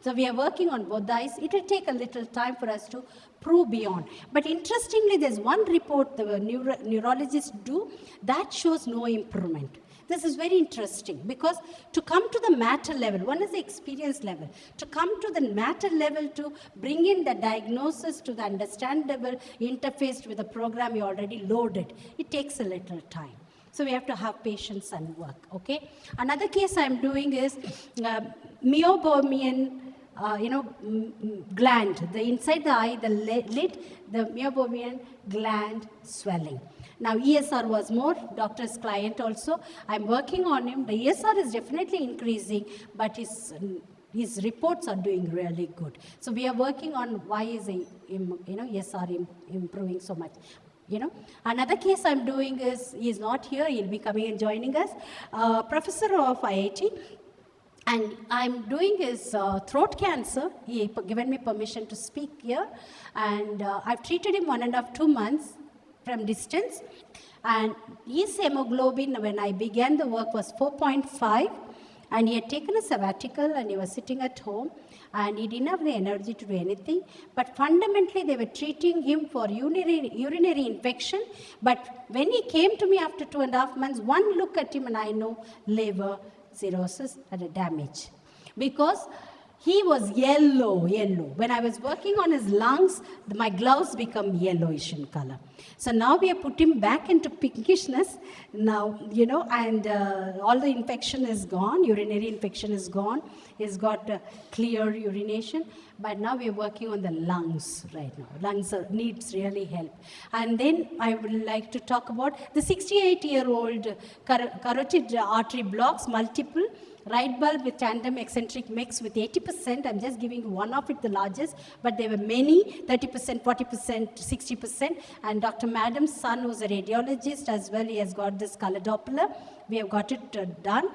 So we are working on both the eyes. It will take a little time for us to prove beyond. But interestingly, there's one report the neurologists do that shows no improvement. This is very interesting because to come to the matter level, one is the experience level. To come to the matter level to bring in the diagnosis to the understandable interface with the program you already loaded, it takes a little time. So we have to have patience and work, okay? Another case I'm doing is meibomian gland, the inside the eye, the lid, the meibomian gland swelling. Now ESR was more, doctor's client also. I'm working on him. The ESR is definitely increasing, but his reports are doing really good. So we are working on why is ESR improving so much. You know, another case I'm doing is, he's not here, he'll be coming and joining us, professor of IIT, and I'm doing his throat cancer. He given me permission to speak here, and I've treated him 1.5 to 2 months from distance, and his hemoglobin when I began the work was 4.5, and he had taken a sabbatical and he was sitting at home, and he didn't have the energy to do anything. But fundamentally, they were treating him for urinary infection. But when he came to me after 2.5 months, one look at him and I know liver cirrhosis had a damage. Because he was yellow. When I was working on his lungs, my gloves become yellowish in color. So now we have put him back into pinkishness now, you know, and all the infection is gone, urinary infection is gone. He's got clear urination, but now we are working on the lungs right now. Lungs needs really help. And then I would like to talk about the 68-year-old carotid artery blocks, multiple. Right bulb with tandem eccentric mix with 80%. I'm just giving you one of it, the largest, but there were many, 30%, 40%, 60%. And Dr. Madam's son, who's a radiologist as well, he has got this color Doppler. We have got it done.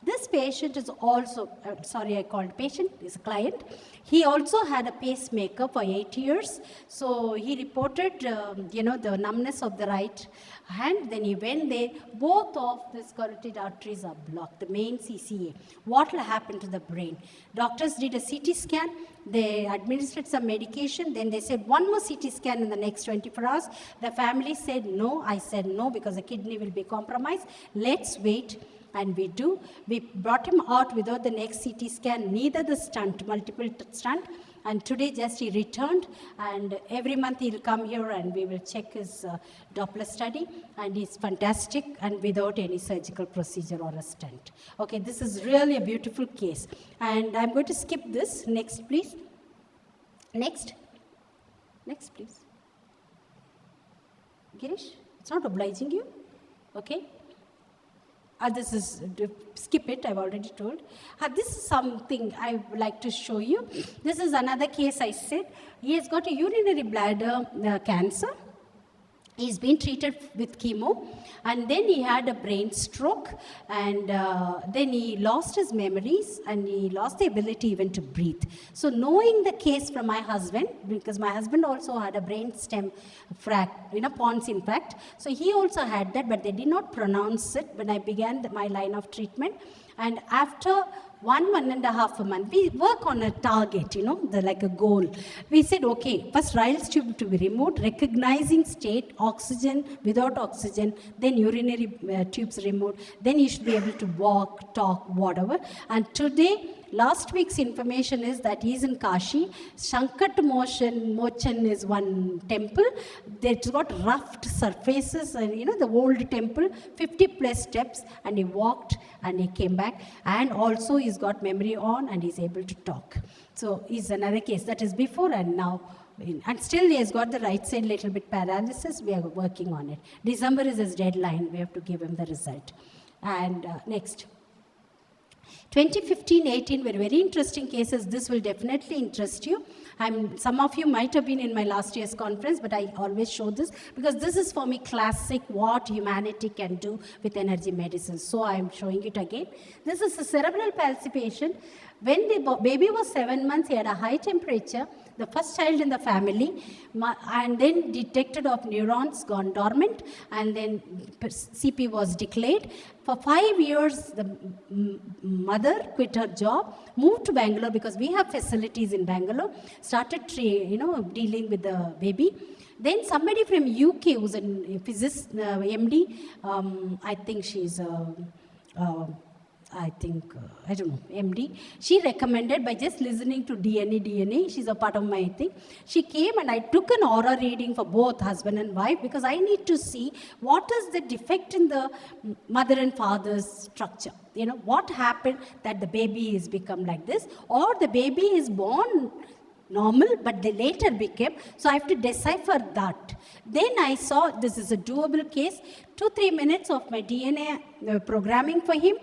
This patient is also, sorry, I called patient, is a client. He also had a pacemaker for 8 years. So he reported, you know, the numbness of the right hand. Then he went there. Both of these carotid arteries are blocked, the main CCA. What will happen to the brain? Doctors did a CT scan. They administered some medication. Then they said, one more CT scan in the next 24 hours. The family said no. I said no, because the kidney will be compromised. Let's wait. And we do. We brought him out without the next CT scan, neither the stunt, multiple stunt. And today just he returned, and every month he'll come here and we will check his Doppler study, and he's fantastic and without any surgical procedure or a stent. Okay, this is really a beautiful case. And I'm going to skip this. Next, please. Next. Next, please. Girish, it's not obliging you. Okay. This is, skip it, I've already told. This is something I would like to show you. This is another case I said. He has got a urinary bladder cancer. He's been treated with chemo, and then he had a brain stroke, and then he lost his memories, and he lost the ability even to breathe. So knowing the case from my husband, because my husband also had a brain stem Pons in fact, so he also had that, but they did not pronounce it when I began my line of treatment. And after 1.5 months, we work on a target, you know, like a goal. We said, okay, first Ryle's tube to be removed, recognizing state, oxygen, without oxygen, then urinary tubes removed, then you should be able to walk, talk, whatever. And today, last week's information is that he's in Kashi. Shankat Mochan is one temple. It's got roughed surfaces, and you know, the old temple, 50 plus steps, and he walked and he came back. And also he's got memory on and he's able to talk. So he's another case that is before and now. And still he has got the right side little bit paralysis. We are working on it. December is his deadline. We have to give him the result. And next. 2015-18 were very interesting cases. This will definitely interest you. Some of you might have been in my last year's conference, but I always show this because this is for me classic what humanity can do with energy medicine. So I am showing it again. This is a cerebral palsy patient. When the baby was 7 months, he had a high temperature, the first child in the family, and then detected of neurons gone dormant, and then CP was declared. For 5 years, the mother quit her job, moved to Bangalore because we have facilities in Bangalore, started dealing with the baby. Then somebody from UK who's a physicist, MD, I think she's I don't know, MD. She recommended by just listening to DNA, she's a part of my thing. She came and I took an aura reading for both husband and wife because I need to see what is the defect in the mother and father's structure. You know, what happened that the baby has become like this, or the baby is born normal, but they later became, so I have to decipher that. Then I saw this is a doable case, 2-3 minutes of my DNA programming for him.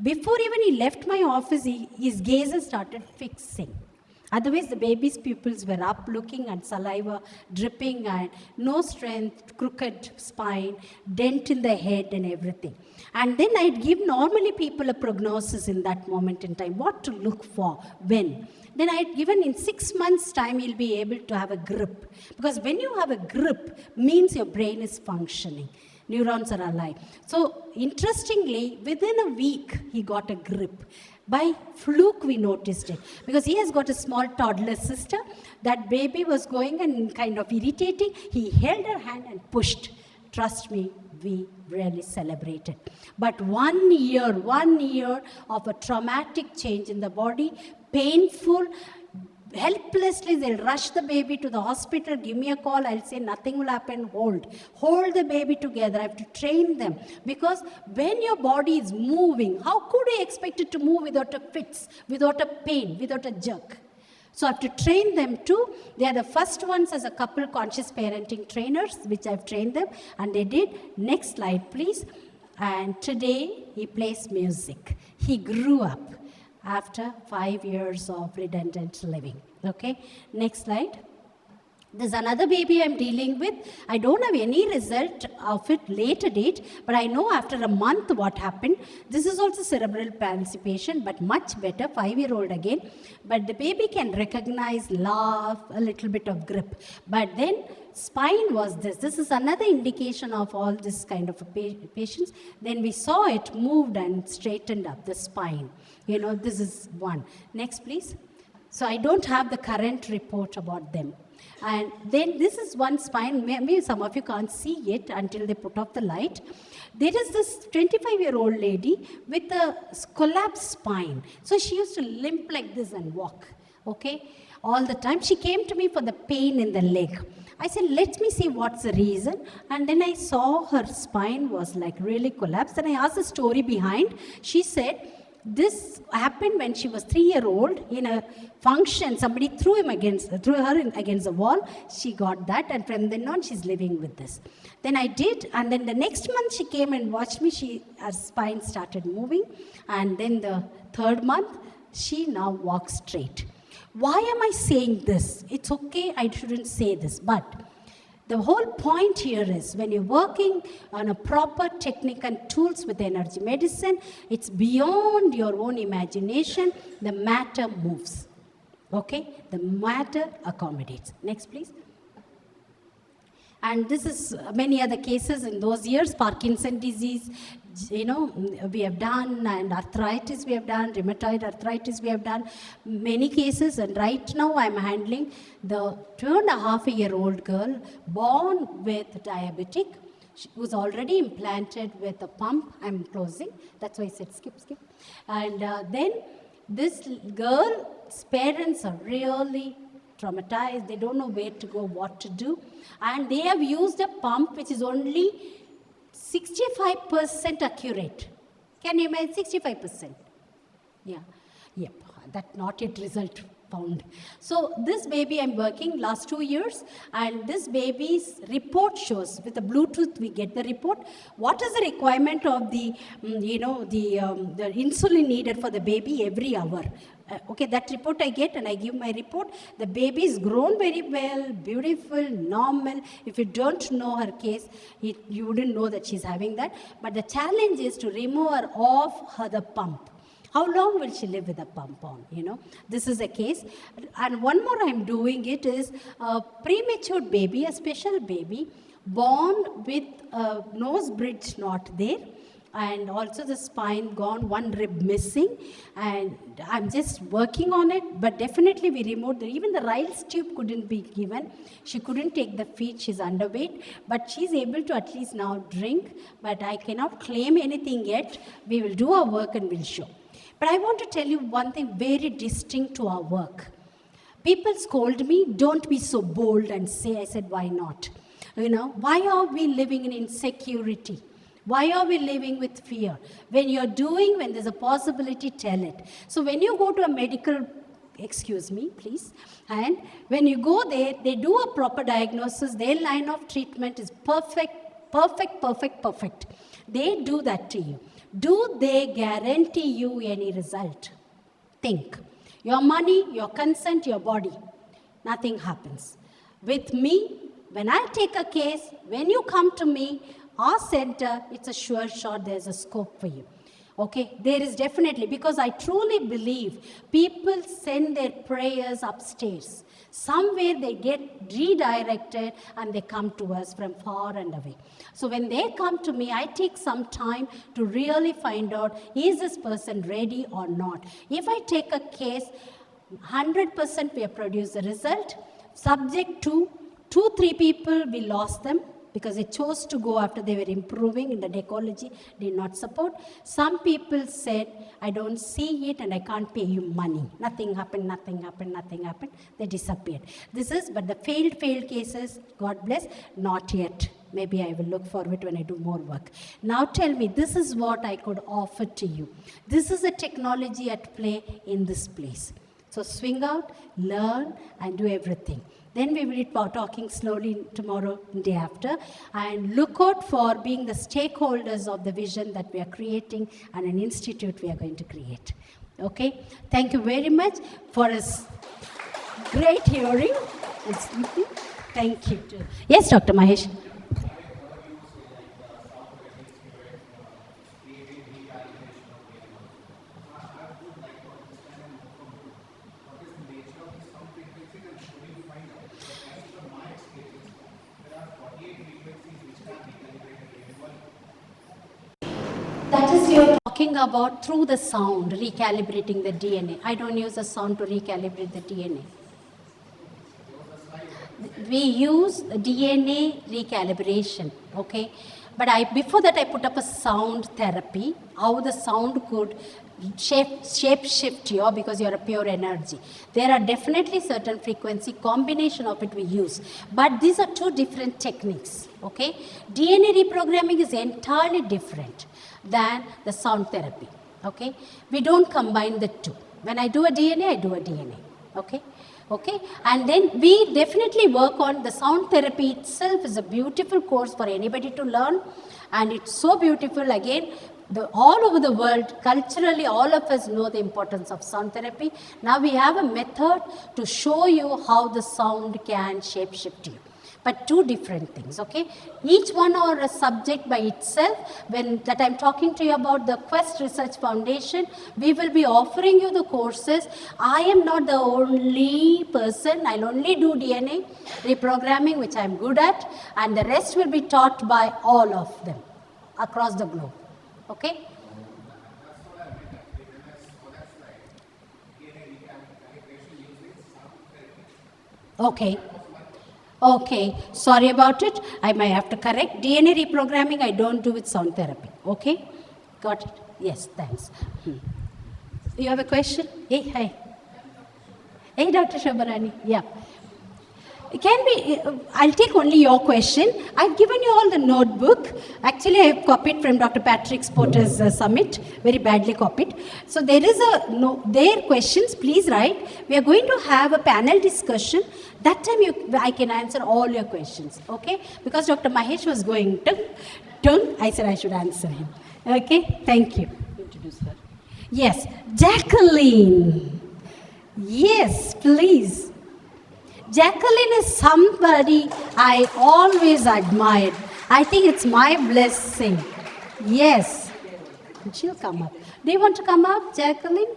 Before even he left my office, his gaze started fixing. Otherwise, the baby's pupils were up looking and saliva dripping and no strength, crooked spine, dent in the head and everything. And then I'd give normally people a prognosis in that moment in time, what to look for, when. Then I'd given in 6 months' time, you'll be able to have a grip. Because when you have a grip, means your brain is functioning. Neurons are alive. So interestingly, within a week, he got a grip. By fluke, we noticed it. Because he has got a small toddler sister. That baby was going and kind of irritating. He held her hand and pushed. Trust me, we really celebrated. But 1 year of a traumatic change in the body, painful, helplessly they'll rush the baby to the hospital, give me a call, I'll say nothing will happen, hold the baby together. I have to train them, because when your body is moving, how could you expect it to move without a fits, without a pain, without a jerk? So I have to train them too. They are the first ones as a couple conscious parenting trainers, which I've trained them, and they did. Next slide, please. And today he plays music. He grew up after 5 years of redundant living. Okay, next slide. There's another baby I'm dealing with. I don't have any result of it later date, but I know after a month what happened. This is also cerebral palsy patient, but much better, 5-year-old again. But the baby can recognize, laugh, a little bit of grip. But then spine was this. This is another indication of all this kind of patients. Then we saw it moved and straightened up, the spine. You know, this is one. Next, please. So I don't have the current report about them. And then this is one spine. Maybe some of you can't see it until they put off the light. There is this 25-year-old lady with a collapsed spine. So she used to limp like this and walk, okay, all the time. She came to me for the pain in the leg. I said, let me see what's the reason. And then I saw her spine was like really collapsed. And I asked the story behind. She said, this happened when she was 3-year-old in a function. Somebody threw her against the wall. She got that, and from then on, she's living with this. Then I did, and then the next month she came and watched me. Her spine started moving, and then the 3rd month, she now walks straight. Why am I saying this? It's okay, I shouldn't say this, but the whole point here is when you're working on a proper technique and tools with energy medicine, it's beyond your own imagination. The matter moves. Okay? The matter accommodates. Next, please. And this is many other cases in those years. Parkinson disease, you know, we have done, and arthritis we have done, rheumatoid arthritis we have done, many cases. And right now I'm handling the 2.5-year-old girl born with diabetic. She was already implanted with a pump. I'm closing. That's why I said skip. And then this girl's parents are really traumatized. They don't know where to go, what to do. And they have used a pump which is only 65% accurate. Can you imagine? 65%. Yeah. Yep. That not yet result found. So this baby I'm working last 2 years, and this baby's report shows, with the Bluetooth we get the report, what is the requirement of the, the insulin needed for the baby every hour. Okay, that report I get, and I give my report. The baby is grown very well, beautiful, normal. If you don't know her case, you wouldn't know that she's having that. But the challenge is to remove her off the pump. How long will she live with a pump on? You know, this is a case. And one more I'm doing it is a premature baby, a special baby, born with a nose bridge not there, and also the spine gone, one rib missing. And I'm just working on it, but definitely we removed even the Ryle's tube couldn't be given. She couldn't take the feed, she's underweight, but she's able to at least now drink. But I cannot claim anything yet. We will do our work and we'll show. But I want to tell you one thing very distinct to our work. People scold me, don't be so bold and say. I said, why not? You know, why are we living in insecurity? Why are we living with fear? When there's a possibility, tell it. So when you go to a medical, excuse me, please, and when you go there, they do a proper diagnosis. Their line of treatment is perfect. They do that to you. Do they guarantee you any result? Think. your money, your consent, your body. Nothing happens. With me, when I take a case, when you come to me, our center, it's a sure shot, there's a scope for you. Okay, there is definitely, because I truly believe people send their prayers upstairs. Somewhere they get redirected and they come to us from far and away. So when they come to me, I take some time to really find out, is this person ready or not? If I take a case, 100% we have produced the result. Subject to 2-3 people, we lost them because they chose to go after they were improving in the ecology, did not support. Some people said, I don't see it and I can't pay you money. Nothing happened, nothing happened, nothing happened. They disappeared. This is, but the failed cases, God bless, not yet. Maybe I will look forward when I do more work. Now tell me, this is what I could offer to you. This is a technology at play in this place. So swing out, learn, and do everything. Then we will be talking slowly tomorrow and day after. And look out for being the stakeholders of the vision that we are creating and an institute we are going to create. Okay? Thank you very much for a great hearing. Thank you. Yes, Dr. Mahesh. That is, you're talking about through the sound, recalibrating the DNA. I don't use the sound to recalibrate the DNA. We use DNA recalibration, okay? But before that I put up a sound therapy, how the sound could shape shift you because you're a pure energy. There are definitely certain frequency combination of it we use, but these are two different techniques, okay? DNA reprogramming is entirely different than the sound therapy, okay? We don't combine the two. When I do a DNA, I do a DNA, okay? Okay, and then we definitely work on the sound therapy itself is a beautiful course for anybody to learn, and it's so beautiful. Again, all over the world, culturally, all of us know the importance of sound therapy. Now we have a method to show you how the sound can shape shift you. But two different things, okay? Each one or a subject by itself. When that I'm talking to you about the Quest Research Foundation, we will be offering you the courses. I am not the only person. I'll only do DNA reprogramming, which I'm good at, and the rest will be taught by all of them across the globe, okay? Okay. Okay, sorry about it. I might have to correct. DNA reprogramming, I don't do with sound therapy. Okay? Got it? Yes, thanks. You have a question? Hey, hi. Hey, Dr. Shobharani. Yeah. Can we, I'll take only your question. I've given you all the notebook. Actually, I have copied from Dr. Patrick Porter's summit, very badly copied. So there is their questions, please write. We are going to have a panel discussion. That time I can answer all your questions, okay? Because Dr. Mahesh was going to, I said I should answer him. Okay, thank you. Introduce her. Yes, Jacqueline. Yes, please. Jacqueline is somebody I always admired. I think it's my blessing. Yes. She'll come up. Do you want to come up, Jacqueline?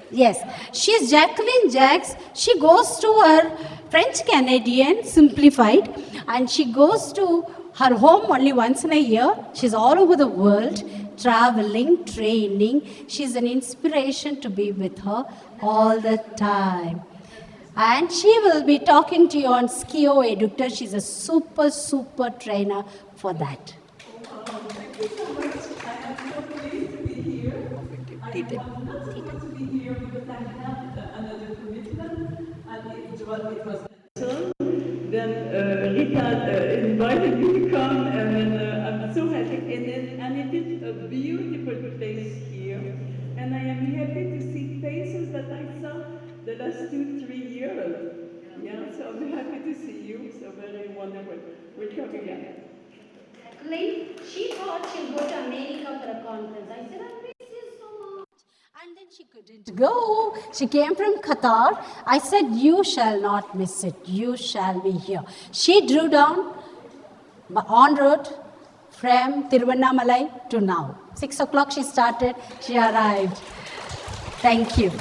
Yes. She's Jacqueline Jacques. She goes to her French Canadian, simplified, and she goes to her home only once in a year. She's all over the world, traveling, training. She's an inspiration to be with her all the time. And she will be talking to you on Skio Eductor. She's a super trainer for that. Thank you so much. I am so pleased to be here. I was not supposed to be here because I had another commitment, and it was canceled. Then Rita invited me to come, and I'm so happy. And it is a beautiful place here. And I am happy to see faces that I saw the last 2-3 years. Yeah, so I'm happy to see you. So very wonderful. Welcome again. She thought she'll go to America for a conference. I said, I miss you so much. And then she couldn't go. She came from Qatar. I said, you shall not miss it. You shall be here. She drew down on road from Tiruvannamalai to now. 6 o'clock she started. She arrived. Thank you.